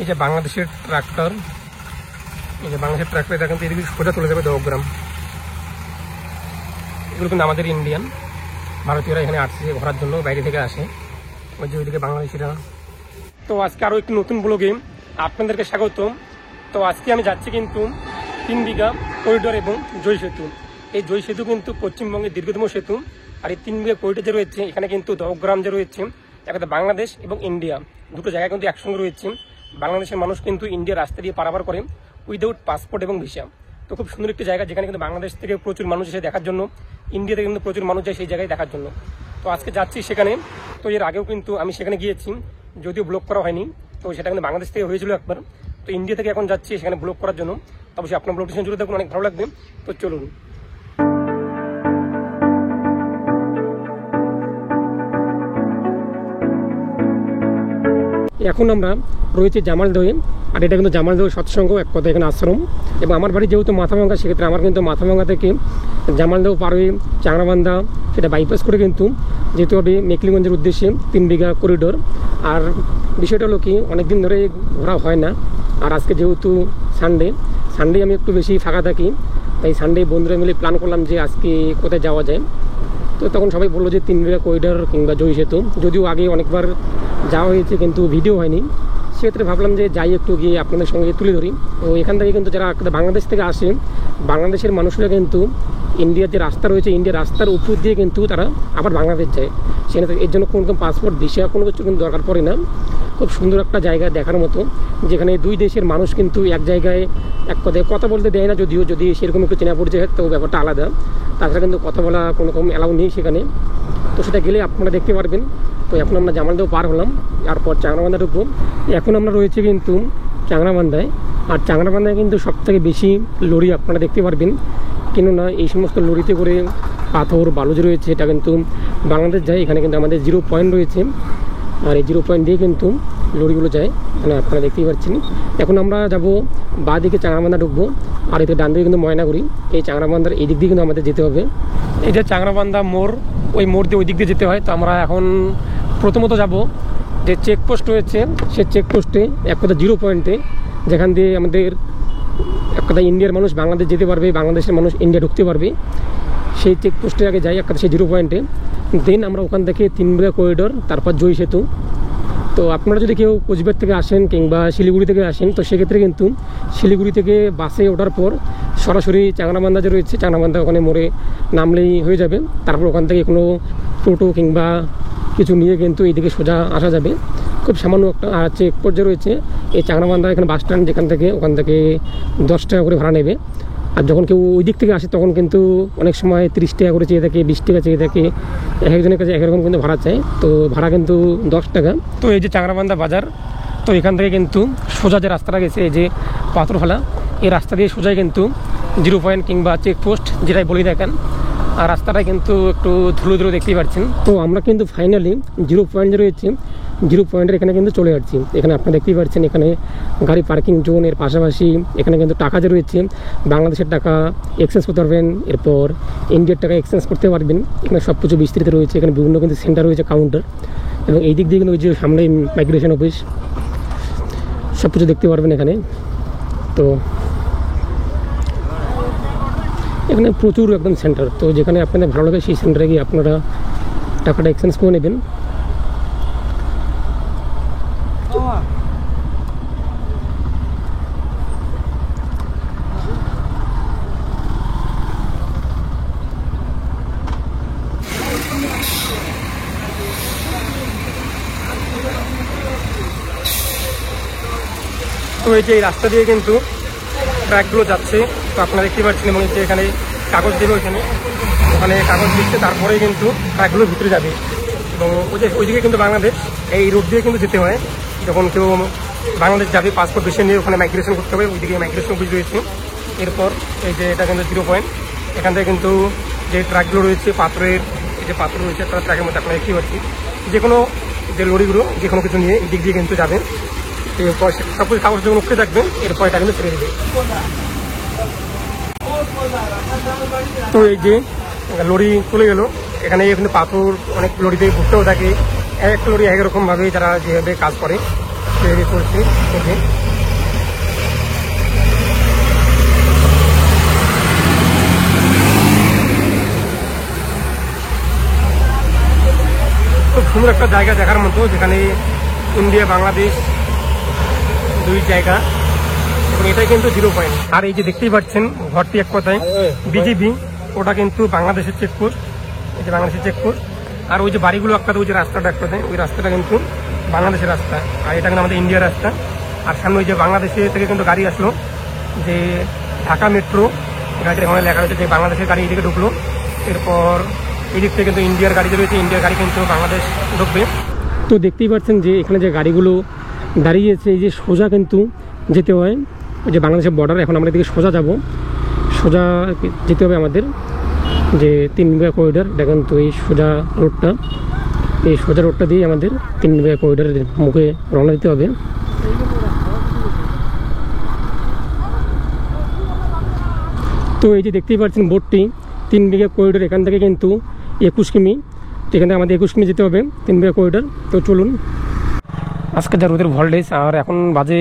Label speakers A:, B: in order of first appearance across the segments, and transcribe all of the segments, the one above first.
A: এই যে বাংলাদেশের ট্রাক্টর, এই যে বাংলাদেশের ট্রাক্টর, এটা কিন্তু এদিকে সোজা চলে যাবে দহগ্রাম। এগুলো কিন্তু আমাদের ইন্ডিয়ান, ভারতীয়রা এখানে আসছে ঘোরার জন্য, বাইরে থেকে আসে। ওই যে ওইদিকে বাংলাদেশিরা। তো আজকে আরও একটি নতুন ব্লগে আপনাদেরকে স্বাগত। তো আজকে আমি যাচ্ছি কিন্তু 3 বিঘা করিডোর এবং জয় সেতু। এই জয় সেতু কিন্তু পশ্চিমবঙ্গের দীর্ঘতম সেতু। আর এই 3 বিঘা করিডোর যে রয়েছে, এখানে কিন্তু দহগ্রাম যে রয়েছে, একটা বাংলাদেশ এবং ইন্ডিয়া দুটো জায়গা কিন্তু একসঙ্গে রয়েছে। বাংলাদেশের মানুষ কিন্তু ইন্ডিয়ার রাস্তা দিয়ে পারাপার করে উইদাউট পাসপোর্ট এবং ভিসা। তো খুব সুন্দর একটি জায়গা, যেখানে কিন্তু বাংলাদেশ থেকে প্রচুর মানুষ এসে দেখার জন্য, ইন্ডিয়া থেকে কিন্তু প্রচুর মানুষ যায় সেই জায়গায় দেখার জন্য। তো আজকে যাচ্ছি সেখানে। তো এর আগেও কিন্তু আমি সেখানে গিয়েছি, যদিও ব্লগ করা হয়নি। তো সেটা কিন্তু বাংলাদেশ থেকে হয়েছিল একবার। তো ইন্ডিয়া থেকে এখন যাচ্ছি সেখানে ব্লগ করার জন্য। অবশ্যই আপনার ব্লগটি জুড়ে দেখুন, অনেক ভালো লাগবে। তো চলুন। এখন আমরা রয়েছে জামালদহে। আর এটা কিন্তু জামালদহ সৎসঙ্গ, এক কথা এখানে আশ্রম। এবং আমার বাড়ি যেহেতু মাথাভাঙ্গা, সেক্ষেত্রে আমার কিন্তু মাথাভাঙ্গা থেকে জামালদহ পার হয়ে চাংরাবান্ধা সেটা বাইপাস করে কিন্তু যেহেতু হবে মেকলিগঞ্জের উদ্দেশ্যে 3 বিঘা করিডোর। আর বিষয়টা হলো কি, অনেকদিন ধরে ঘোরা হয় না। আর আজকে যেহেতু সানডে আমি একটু বেশি ফাঁকা থাকি, তাই সানডে বন্ধুরা মিলে প্ল্যান করলাম যে আজকে কোথায় যাওয়া যায়। তো তখন সবাই বললো যে 3 বিঘা করিডোর কিংবা জয় সেতু, যদিও আগে অনেকবার যাওয়া হয়েছে কিন্তু ভিডিও হয়নি। সেক্ষেত্রে ভাবলাম যে যাই, একটু গিয়ে আপনাদের সঙ্গে তুলে ধরি। তো এখান থেকে কিন্তু যারা বাংলাদেশ থেকে আসে, বাংলাদেশের মানুষরা কিন্তু ইন্ডিয়ার যে রাস্তা রয়েছে, ইন্ডিয়ার রাস্তার উপর দিয়ে কিন্তু তারা আবার বাংলাদেশ যায়। সেখানে এর জন্য কোনো পাসপোর্ট ভিসা কোনো কিছু কিন্তু দরকার পড়ে না। খুব সুন্দর একটা জায়গা দেখার মতো, যেখানে দুই দেশের মানুষ কিন্তু এক জায়গায় এক কথায় কথা বলতে দেয় না, যদিও যদি সেরকম একটু চেনা পরিচয় হয় তো ব্যাপারটা আলাদা। তাছাড়া কিন্তু কথা বলা কোনো রকম অ্যালাউ নেই সেখানে। তো সেটা গেলে আপনারা দেখতে পারবেন। তো এখন আমরা জামালদহ পার হলাম, তারপর চাংরাবান্ধা ঢুকবো। এখন আমরা রয়েছে কিন্তু চাংরাবান্ধায়। আর চাংরাবান্ধায় কিন্তু সবথেকে বেশি লরি আপনারা দেখতে পারবেন, কেননা এই সমস্ত লরিতে করে পাথর বালুজ রয়েছে, এটা কিন্তু বাংলাদেশ যায়। এখানে কিন্তু আমাদের 0 পয়েন্ট রয়েছে, আর এই 0 পয়েন্ট দিয়ে কিন্তু লরিগুলো যায়, মানে আপনারা দেখতেই পাচ্ছেন। এখন আমরা যাব বাঁ দিকে চাংরাবান্ধা ঢুকবো, আর এতে ডান দিকে কিন্তু ময়নাগুড়ি। এই চাংরাবান্ধার এই দিক দিয়ে কিন্তু আমাদের যেতে হবে। এই যে চাংরাবান্ধা মোড়, ওই মোড় দিয়ে ওই দিক দিয়ে যেতে হয়। তো আমরা এখন প্রথমত যাব যে চেকপোস্ট রয়েছে, সে চেকপোস্টে এক কথা 0 পয়েন্টে, যেখান দিয়ে আমাদের এক কথা ইন্ডিয়ার মানুষ বাংলাদেশ যেতে পারবে, বাংলাদেশের মানুষ ইন্ডিয়া ঢুকতে পারবে। সেই চেকপোস্টে আগে যাই এক কথা সেই 0 পয়েন্টে। দেন আমরা ওখান থেকে 3 বিঘা করিডোর, তারপর জয় সেতু। তো আপনারা যদি কেউ কোচবিহার থেকে আসেন কিংবা শিলিগুড়ি থেকে আসেন, তো সেক্ষেত্রে কিন্তু শিলিগুড়ি থেকে বাসে ওঠার পর সরাসরি চাংরাবান্ধা যে রয়েছে, চাংরাবান্ধা ওখানে মোড়ে নামলেই হয়ে যাবে। তারপর ওখান থেকে কোনো টোটো কিংবা কিছু নিয়ে কিন্তু এইদিকে সোজা আসা যাবে। খুব সামান্য একটা চেকপোস্ট যে রয়েছে এই চাংরাবান্ধা, এখানে বাস স্ট্যান্ড, যেখান থেকে ওখান থেকে 10 টাকা করে ভাড়া নেবে। আর যখন কেউ ওই দিক থেকে আসে তখন কিন্তু অনেক সময় 30 টাকা করে চেয়ে থাকে, 20 টাকা চেয়ে থাকে, এক একজনের কাছে একরকম কিন্তু ভাড়া চায়। তো ভাড়া কিন্তু 10 টাকা। তো এই যে চাংরাবান্ধা বাজার, তো এখান থেকে কিন্তু সোজা যে রাস্তাটা গেছে, এই যে পাথরফালা, এই রাস্তা দিয়ে সোজাই কিন্তু 0 পয়েন্ট কিংবা চেকপোস্ট যেটাই বলি দেখেন। আর রাস্তাটা কিন্তু একটু ধুলো ধুলো দেখতেই পাচ্ছেন। তো আমরা কিন্তু ফাইনালি 0 পয়েন্ট যে রয়েছে, 0 পয়েন্টের এখানে কিন্তু চলে যাচ্ছি। এখানে আপনারা দেখতেই পাচ্ছেন, এখানে গাড়ি পার্কিং জোন, এর পাশাপাশি এখানে কিন্তু টাকা যে রয়েছে, বাংলাদেশের টাকা এক্সচেঞ্জ করতে পারবেন, এরপর ইন্ডিয়ার টাকা এক্সচেঞ্জ করতে পারবেন। এখানে সব কিছু বিস্তৃত রয়েছে, এখানে বিভিন্ন কিন্তু সেন্টার রয়েছে, কাউন্টার। এবং এই দিক দিয়ে কিন্তু ওই যে সামনে মাইগ্রেশন অফিস, সব কিছু দেখতে পারবেন এখানে। তো এখানে প্রচুর একদম সেন্টার। তো যেখানে আপনাদের ভালো লাগে সেই সেন্টারে গিয়ে আপনারা টাকাটা এক্সচেঞ্জ করে নেবেন। তো এই যে এই রাস্তা দিয়ে কিন্তু ট্রাকগুলো যাচ্ছে, তো আপনারা দেখতে পাচ্ছেন। এবং যে এখানে কাগজ দেবে, ওখানে কাগজ দিচ্ছে, তারপরেই কিন্তু ট্রাকগুলো ভিতরে যাবে। এবং ওইদিকে কিন্তু বাংলাদেশ, এই রোড দিয়ে কিন্তু যেতে হয়। যখন কেউ বাংলাদেশ যাবে পাসপোর্ট বিষয় নিয়ে, ওখানে মাইগ্রেশন করতে হবে, ওইদিকে মাইগ্রেশন অফিস রয়েছে। এরপর এই যে এটা কিন্তু 0 পয়েন্ট, এখান থেকে কিন্তু যে ট্রাকগুলো রয়েছে পাথরের, এই যে পাথর রয়েছে একটা ট্রাকের মধ্যে, আপনারা দেখতে পাচ্ছি। যে কোনো যে লরিগুলো যে কোনো কিছু নিয়ে এই দিক দিয়ে কিন্তু যাবে। এরপর সব কিছু কাগজ যখন উঠতে থাকবে, এরপর এটা কিন্তু ছেড়ে দেবে। তো এই যে লরি চলে গেল, এখানে কিন্তু পাথর অনেক লরিতে ঘুরতেও থাকে, এক লরি একরকমভাবে যারা যেভাবে কাজ করে। তৈরি করছি। ওকে, খুব সুন্দর একটা জায়গা দেখার মতো, যেখানে ইন্ডিয়া বাংলাদেশ দুই জায়গা, এবং এটাই কিন্তু 0 পয়েন্ট। আর এই যে দেখতেই পাচ্ছেন ঘরটি এক কথায় বিজিবি, ওটা কিন্তু বাংলাদেশের চেকপোস্ট, এই যে বাংলাদেশের চেকপোস্ট। আর ওই যে বাড়িগুলো একটা, ওই যে রাস্তাটা একটা, ওই রাস্তাটা কিন্তু বাংলাদেশের রাস্তা, আর এটা কিন্তু আমাদের ইন্ডিয়ার রাস্তা। আর সামনে ওই যে বাংলাদেশে থেকে কিন্তু গাড়ি আসলো, যে ঢাকা মেট্রো গাড়িটা এখানে লেখা রয়েছে যে বাংলাদেশের গাড়ি এদিকে ঢুকলো। এরপর এদিক থেকে কিন্তু ইন্ডিয়ার গাড়ি যে রয়েছে, ইন্ডিয়ার গাড়ি কিন্তু বাংলাদেশ ঢুকবে। তো দেখতেই পাচ্ছেন যে এখানে যে গাড়িগুলো দাঁড়িয়েছে, এই যে সোজা কিন্তু যেতে হয় ওই যে বাংলাদেশের বর্ডার। এখন আমরা এদিকে সোজা যাব, সোজা যেতে হবে আমাদের, যে 3 বিঘা করিডোর। দেখেন তো এই সোজা রোডটা, এই সোজা রোডটা দিয়ে আমাদের 3 বিঘা করিডোরের মুখে রওনা দিতে হবে। তো এই যে দেখতেই পাচ্ছেন বোর্ডটি 3 বিঘা করিডোর, এখান থেকে কিন্তু 21 কিমি, তো এখান থেকে আমাদের 21 কিমি যেতে হবে 3 বিঘা করিডোর। তো চলুন, আজকে যা রোদের ভোল্টেজ, আর এখন বাজে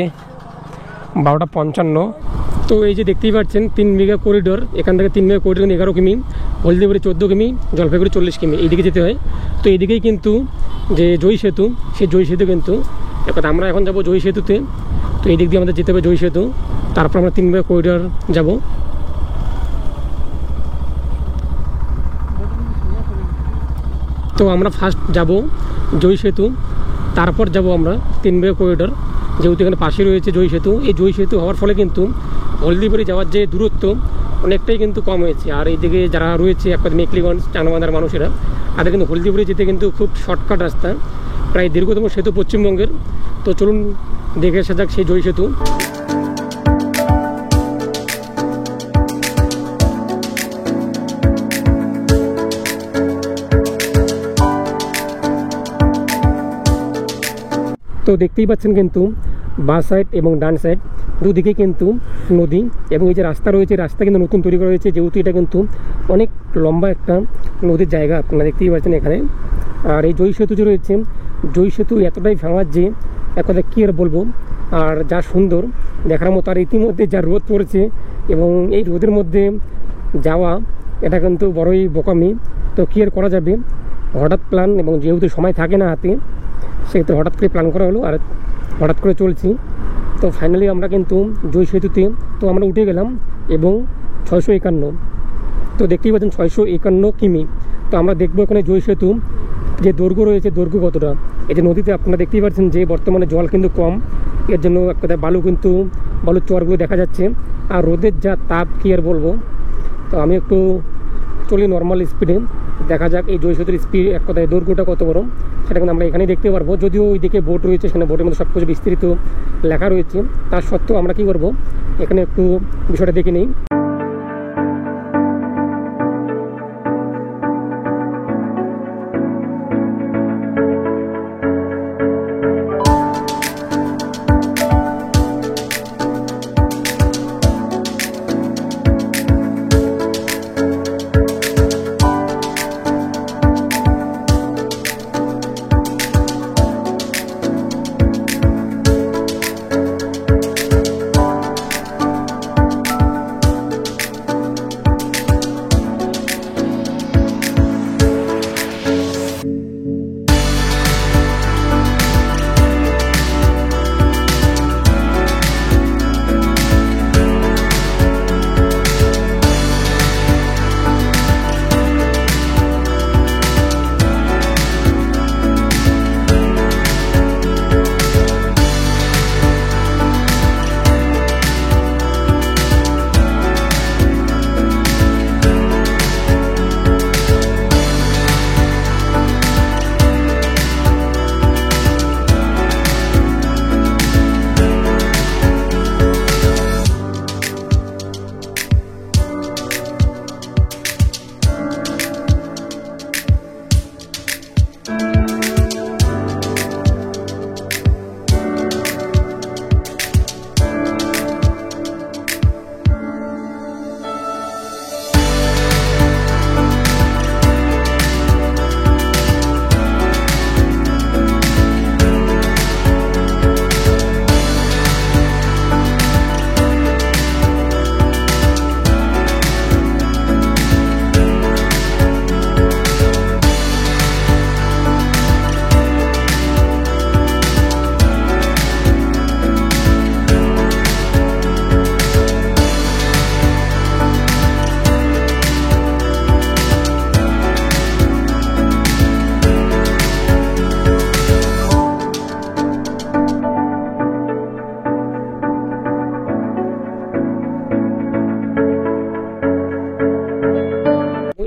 A: 12:55। তো এই যে দেখতেই পাচ্ছেন 3 বিঘা করিডোর, এখান থেকে 3 বিঘা করিডোর 11 কিমি, হলদিবাড়ি 14 কিমি, জলপাইগুড়ি 40 কিমি, এইদিকে যেতে হয়। তো এইদিকেই কিন্তু যে জয়ী সেতু, সেই জয়ী সেতু কিন্তু একটা, আমরা এখন যাব জয়ী সেতুতে। তো এই দিক দিয়ে আমাদের যেতে হবে জয়ী সেতু, তারপর আমরা 3 বিঘা করিডোর যাব। তো আমরা ফার্স্ট যাব জয়ী সেতু, তারপর যাব আমরা 3 বিঘা করিডোর, যেহেতু এখানে পাশে রয়েছে জয়ী সেতু। এই জয়ী সেতু হওয়ার ফলে কিন্তু হলদিবাড়ি যাওয়ার যে দূরত্ব অনেকটাই কিন্তু কম হয়েছে। আর এইদিকে যারা রয়েছে একবার মেকলিগঞ্জ, চাংমাদার মানুষেরা, তাদের কিন্তু হলদিবাড়ি যেতে কিন্তু খুব শর্টকাট রাস্তা, প্রায় দীর্ঘতম সেতু পশ্চিমবঙ্গের। তো চলুন দেখে আসা যাক সেই জয়ী সেতু। তো দেখতেই পাচ্ছেন কিন্তু বাঁ সাইড এবং ডান সাইড দুদিকে কিন্তু নদী, এবং এই যে রাস্তা রয়েছে, রাস্তা কিন্তু নতুন তৈরি করা হয়েছে, যেহেতু এটা কিন্তু অনেক লম্বা একটা নদীর জায়গা, আপনারা দেখতেই পাচ্ছেন এখানে। আর এই জয়ী সেতু যে রয়েছে, জয়ী সেতু এতটাই ফেমাস যে এক কথা কী আর বলবো, আর যা সুন্দর দেখার মতো। আর ইতিমধ্যে যা রোদ পড়েছে, এবং এই রোদের মধ্যে যাওয়া এটা কিন্তু বড়ই বোকামি। তো কী আর করা যাবে, হঠাৎ প্ল্যান, এবং যেহেতু সময় থাকে না হাতে, সেক্ষেত্রে হঠাৎ করে প্ল্যান করা হলো, আর হঠাৎ করে চলছি। তো ফাইনালি আমরা কিন্তু জয়ী সেতুতে তো আমরা উঠে গেলাম, এবং 651, তো দেখতেই পাচ্ছেন 651 কিমি। তো আমরা দেখবো এখানে জয়ী সেতু যে দৈর্ঘ্য রয়েছে, দৈর্ঘ্য কতটা। এই যে নদীতে আপনারা দেখতেই পাচ্ছেন যে বর্তমানে জল কিন্তু কম, এর জন্য এক কথায় বালু কিন্তু বালুর চরগুলো দেখা যাচ্ছে, আর রোদের যা তাপ কী আর বলবো। তো আমি একটু চলি নর্মাল স্পিডে, দেখা যাক এই জয়ী সেতুর স্পিড এক কথায় দৈর্ঘ্যটা কত বড়, সেটা কিন্তু আমরা এখানেই দেখতে পারবো। যদিও ওইদিকে বোট রয়েছে, সেখানে বোটের মধ্যে সব কিছু বিস্তৃত লেখা রয়েছে, তার সত্ত্বেও আমরা কী করবো, এখানে একটু বিষয়টা দেখে নিই।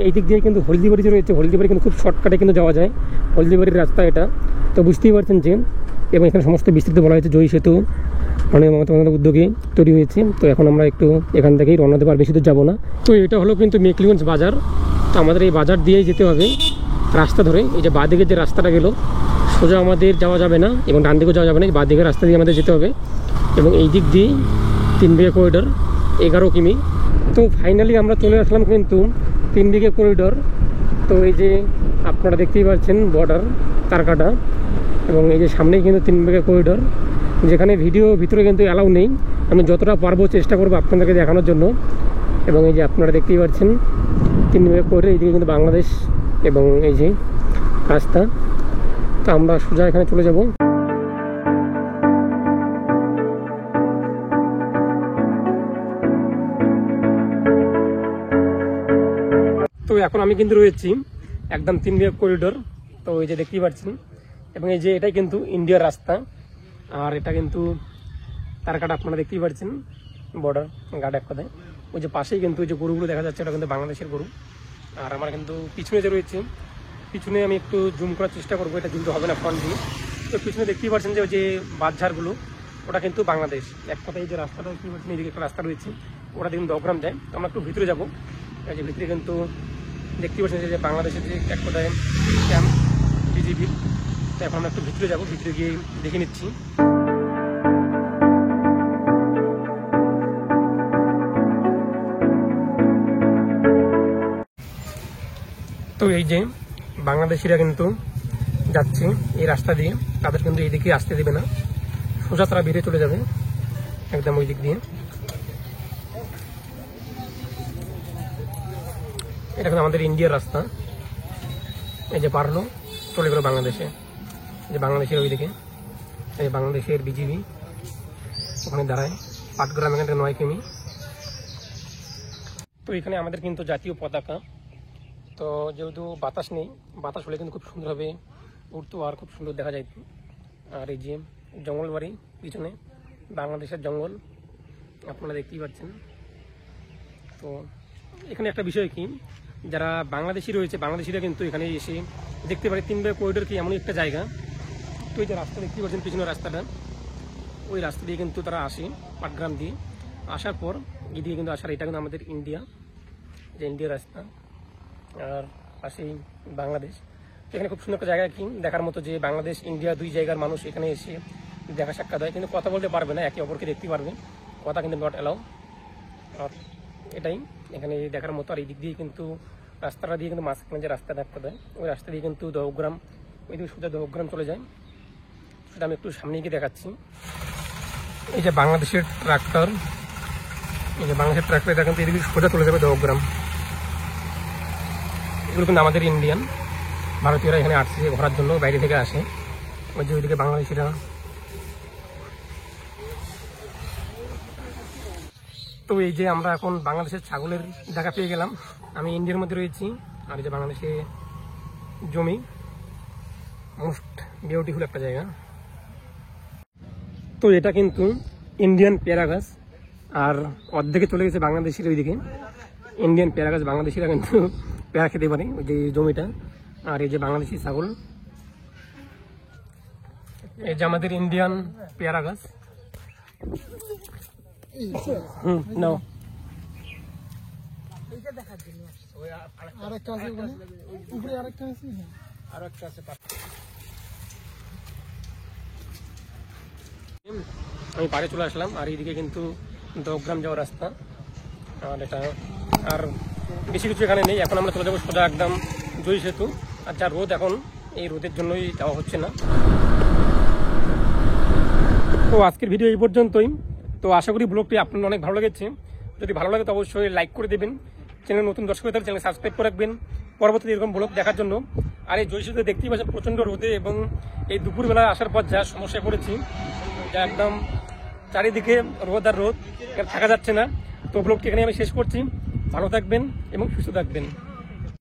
A: এই দিক দিয়ে কিন্তু হলদিবাড়ি যে রয়েছে, হলদিবাড়ি কিন্তু খুব শর্টকাটে কিন্তু যাওয়া যায়, হলদিবাড়ির রাস্তা এটা। তো বুঝতেই পারছেন যে, এবং এখানে সমস্ত বিস্তৃত বলা হয়েছে জয়ী সেতু মানে মমতা বন্দ্যোপাধ্যায়ের উদ্যোগে তৈরি হয়েছে। তো এখন আমরা একটু এখান থেকেই রওনা দেবো, আর বেশি দূর যাবো না। তো এটা হলো কিন্তু মেকলিগঞ্জ বাজার। তো আমাদের এই বাজার দিয়েই যেতে হবে রাস্তা ধরে। এই যে বাঁদিকে যে রাস্তাটা গেল, সোজা আমাদের যাওয়া যাবে না এবং ডান দিকেও যাওয়া যাবে না, এই বাঁদিকের রাস্তা দিয়ে আমাদের যেতে হবে। এবং এই দিক দিয়ে 3 বিঘা করিডোর 11 কিমি। তো ফাইনালি আমরা চলে আসলাম কিন্তু 3 বিঘা করিডোর। তো এই যে আপনারা দেখতেই পাচ্ছেন বর্ডার তারকাটা, এবং এই যে সামনেই কিন্তু 3 বিঘা করিডোর, যেখানে ভিডিও ভিতরে কিন্তু অ্যালাউ নেই। আমি যতটা পারবো চেষ্টা করবো আপনাদেরকে দেখানোর জন্য। এবং এই যে আপনারা দেখতেই পাচ্ছেন 3 বিঘা করিডোর, এইদিকে কিন্তু বাংলাদেশ এবং এই যে রাস্তা। তো আমরা সোজা এখানে চলে যাব। তো এখন আমি কিন্তু রয়েছি একদম 3 বিঘা করিডোর। তো এই যে দেখতেই পাচ্ছেন, এবং এই যে এটাই কিন্তু ইন্ডিয়ার রাস্তা, আর এটা কিন্তু তারকাটা আপনারা দেখতেই পাচ্ছেন, বর্ডার গার্ড এক কথায়। ওই যে পাশেই কিন্তু ওই যে গরুগুলো দেখা যাচ্ছে, ওটা কিন্তু বাংলাদেশের গরু। আর আমার কিন্তু পিছনে যে রয়েছে, পিছনে আমি একটু জুম করার চেষ্টা করবো, এটা জুম তো হবে না ফ্রন্ট দিয়ে। তো পিছনে দেখতেই পাচ্ছেন যে ওই যে বাঁধঝাড়গুলো, ওটা কিন্তু বাংলাদেশ এক কথায়। এই যে রাস্তাটা দেখতেই পাচ্ছেন, এইদিকে একটা রাস্তা রয়েছে, ওটা দেখুন দগ্রাম যায়। তো আমরা একটু ভিতরে যাবো। এই যে ভিতরে কিন্তু দেখতেই পাচ্ছেন যে বাংলাদেশের যে এক কথায় ক্যাম্প বিজিবি। তো এখন আমরা একটু ভিতরে যাবো, ভিতরে গিয়ে দেখে নিচ্ছি। তো এই যে বাংলাদেশিরা কিন্তু যাচ্ছে এই রাস্তা দিয়ে, তাদের কিন্তু এইদিকে আসতে দেবে না, সোজা তারা বেরিয়ে চলে যাবে একদম ওই দিক দিয়ে। এটা কিন্তু আমাদের ইন্ডিয়ার রাস্তা। এই যে পারলো চলে গেল বাংলাদেশে, যে বাংলাদেশের ওইদিকে এই যে বাংলাদেশের বিজিবি ওখানে দাঁড়ায়। পাটগ্রাম এখান থেকে 9 কিমি। তো এখানে আমাদের কিন্তু জাতীয় পতাকা। তো যেহেতু বাতাস নেই, বাতাস হলে কিন্তু খুব সুন্দরভাবে উঠতো আর খুব সুন্দর দেখা যায়। আর এই যে জঙ্গলবাড়ি পিছনে, বাংলাদেশের জঙ্গল আপনারা দেখতেই পাচ্ছেন। তো এখানে একটা বিষয় কি, যারা বাংলাদেশি রয়েছে, বাংলাদেশিরা কিন্তু এখানে এসে দেখতে পারে 3 বিঘা করিডোর কি এমন একটা জায়গা। তো এই যে রাস্তা দেখতেই পাচ্ছেন পিছনের রাস্তাটা, ওই রাস্তা দিয়ে কিন্তু তারা আসে পাটগ্রাম দিয়ে। আসার পর এদিকে কিন্তু আসার, এটা কিন্তু আমাদের ইন্ডিয়া, যে ইন্ডিয়ার রাস্তা, আর পাশেই বাংলাদেশ। এখানে খুব সুন্দর একটা জায়গা কি দেখার মতো, যে বাংলাদেশ ইন্ডিয়া 2 জায়গার মানুষ এখানে এসে দেখা সাক্ষাৎ হয়, কিন্তু কথা বলতে পারবে না, একে অপরকে দেখতে পারবে, কথা কিন্তু নট অ্যালাউ। আর এটাই এখানে দেখার মতো। আর এই দিক দিয়ে কিন্তু রাস্তাটা দিয়ে কিন্তু মাঝখানে যে রাস্তা দেখা দেয়, ওই রাস্তা দিয়ে কিন্তু দহগ্রাম, ওই দিকে সোজা দহগ্রাম চলে যায়। সেটা আমি একটু সামনে গিয়ে দেখাচ্ছি। এই যে বাংলাদেশের ট্রাক্টর, এই যে বাংলাদেশের ট্রাক্টর, এটা কিন্তু এদিকে সোজা চলে যাবে দহগ্রাম। এগুলো কিন্তু আমাদের ইন্ডিয়ান, ভারতীয়রা এখানে আসছে ঘোরার জন্য, বাইরে থেকে আসে। ওই যে ওইদিকে বাংলাদেশিরা। তো এই যে আমরা এখন বাংলাদেশের ছাগলের দেখা পেয়ে গেলাম। আমি ইন্ডিয়ার মধ্যে রয়েছি, আর এই যে বাংলাদেশে জমি, মোস্ট বিউটিফুল একটা জায়গা। তো এটা কিন্তু ইন্ডিয়ান পেয়ারা গাছ, আর অর্ধেকে চলে গেছে বাংলাদেশের ওইদিকে। ইন্ডিয়ান পেয়ারা গাছ, বাংলাদেশিরা কিন্তু পেয়ারা খেতে পারে, ওই যে জমিটা। আর এই যে বাংলাদেশি ছাগল, এই যে আমাদের ইন্ডিয়ান পেয়ারা গাছ। নাও আমি পাড়ে চলে আসলাম, আর এইদিকে কিন্তু দহগ্রাম যাওয়ার রাস্তা। আর এটা আর বেশি কিছু এখানে নেই। এখন আমরা চলে যাবো সোজা একদম জয়ী সেতু। আর যা রোদ এখন, এই রোদের জন্যই যাওয়া হচ্ছে না। তো আজকের ভিডিও এই পর্যন্তই। তো আশা করি ব্লগটি আপনার অনেক ভালো লেগেছে। যদি ভালো লাগে তো অবশ্যই লাইক করে দেবেন। চ্যানেল নতুন দর্শক হয়ে থাকলে চ্যানেল সাবস্ক্রাইব করে রাখবেন পরবর্তীতে এরকম ব্লগ দেখার জন্য। আর এই জয়ী সেতুতে দেখতেই পাচ্ছেন প্রচণ্ড রোদে, এবং এই দুপুরবেলা আসার পর যা সমস্যায় পড়েছি, যা একদম চারিদিকে রোদ আর রোদ, থাকা যাচ্ছে না। তো ব্লগটি এখানে আমি শেষ করছি। ভালো থাকবেন এবং সুস্থ থাকবেন।